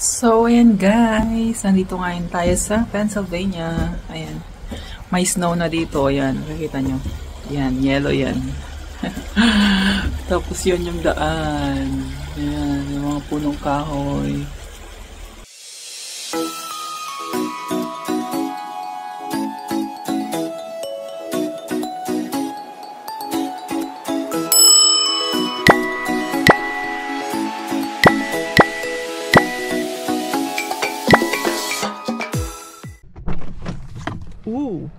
So, ayan guys, nandito ngayon tayo sa Pennsylvania. Ayan, may snow na dito. Ayan, nakikita nyo. Ayan, yellow yan. Tapos yun yung daan. Ayan, yung mga punong kahoy. Ooh.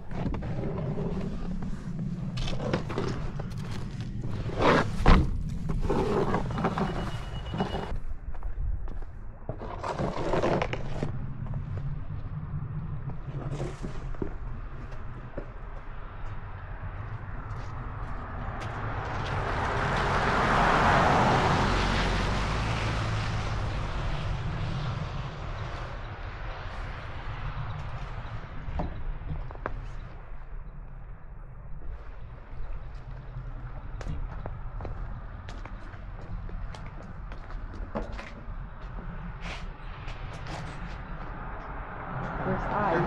There's ice.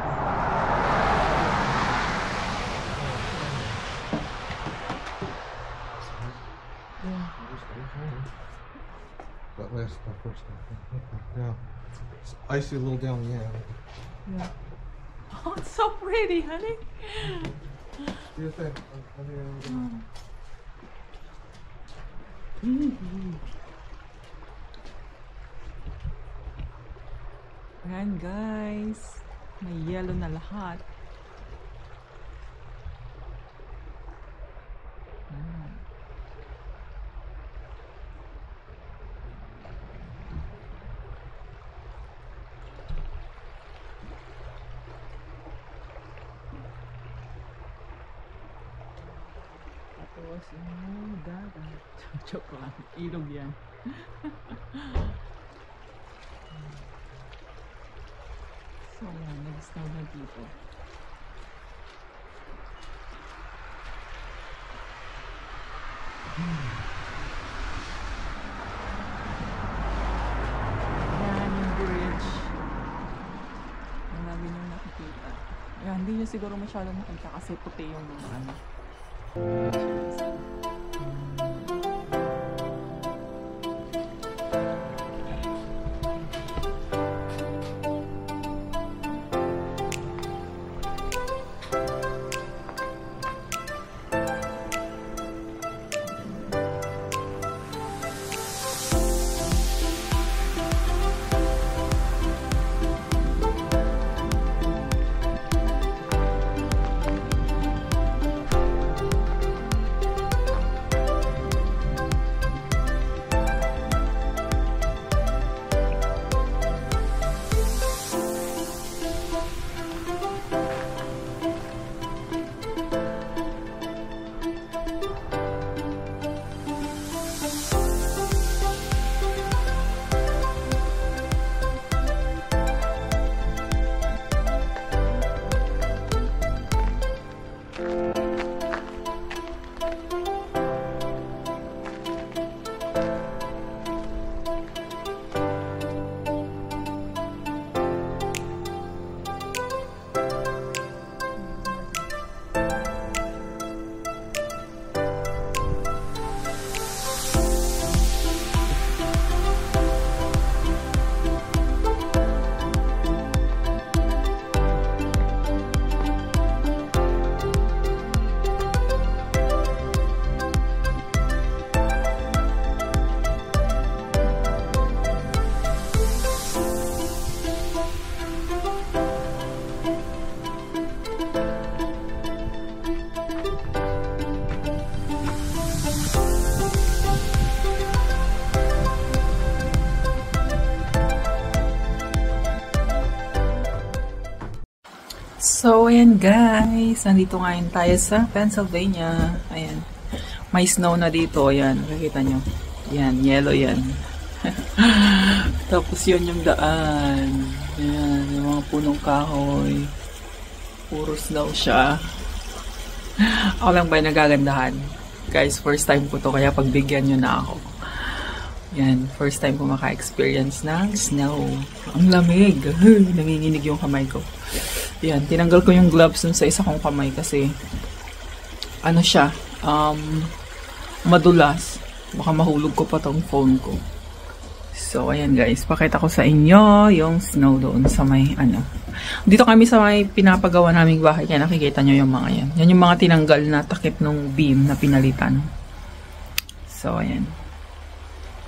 Yeah. That last my first time. Yeah. It's icy a little down the alley. Yeah. Oh, it's so pretty, honey. What do you think? Ayan guys, may yellow na lahat. Tapos yung dagat. Joke lang, ilog yan. So yan, nag-snow na dito. Yan yung bridge. Marami nyo nakikita. Yan, hindi nyo siguro masyadong makita kasi puti yung mga ano. So, ayan guys, nandito ngayon tayo sa Pennsylvania. Ayan, may snow na dito. Ayan, nakikita nyo. Ayan, yellow yan. Tapos yun yung daan. Ayan, yung mga punong kahoy. Puro snow siya. Ako lang ba yung nagagandahan? Guys, first time ko to, kaya pagbigyan nyo na ako. Yan, first time ko maka-experience ng snow. Ang lamig. Nanginginig yung kamay ko. Yan, tinanggal ko yung gloves dun sa isa kong kamay kasi ano siya, madulas. Baka mahulog ko pa tong phone ko. So, ayan guys, pakita ko sa inyo yung snow doon sa may ano. Dito kami sa may pinapagawa naming bahay, kaya nakikita nyo yung mga yan. Yan yung mga tinanggal na takip ng beam na pinalitan. So, ayan.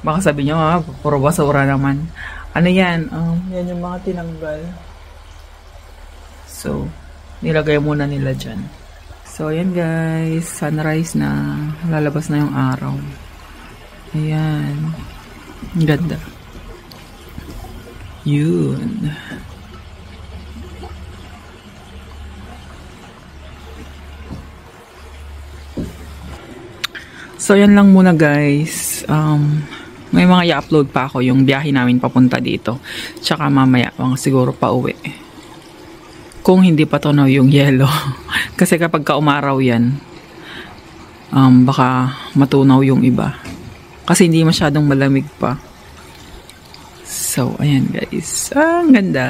Baka sabi nyo, puro basura naman. Ano yan? Yan yung mga tinanggal. So, nilagay muna nila dyan. So, ayan guys. Sunrise na. Lalabas na yung araw. Ayan. Ganda. Yun. So, yan lang muna guys. May mga i-upload pa ako yung biyahe namin papunta dito. Tsaka mamaya, siguro pa uwi. Kung hindi pa tunaw yung yelo. Kasi kapag kaumaraw yan, baka matunaw yung iba. Kasi hindi masyadong malamig pa. So, ayan guys. Ang ganda.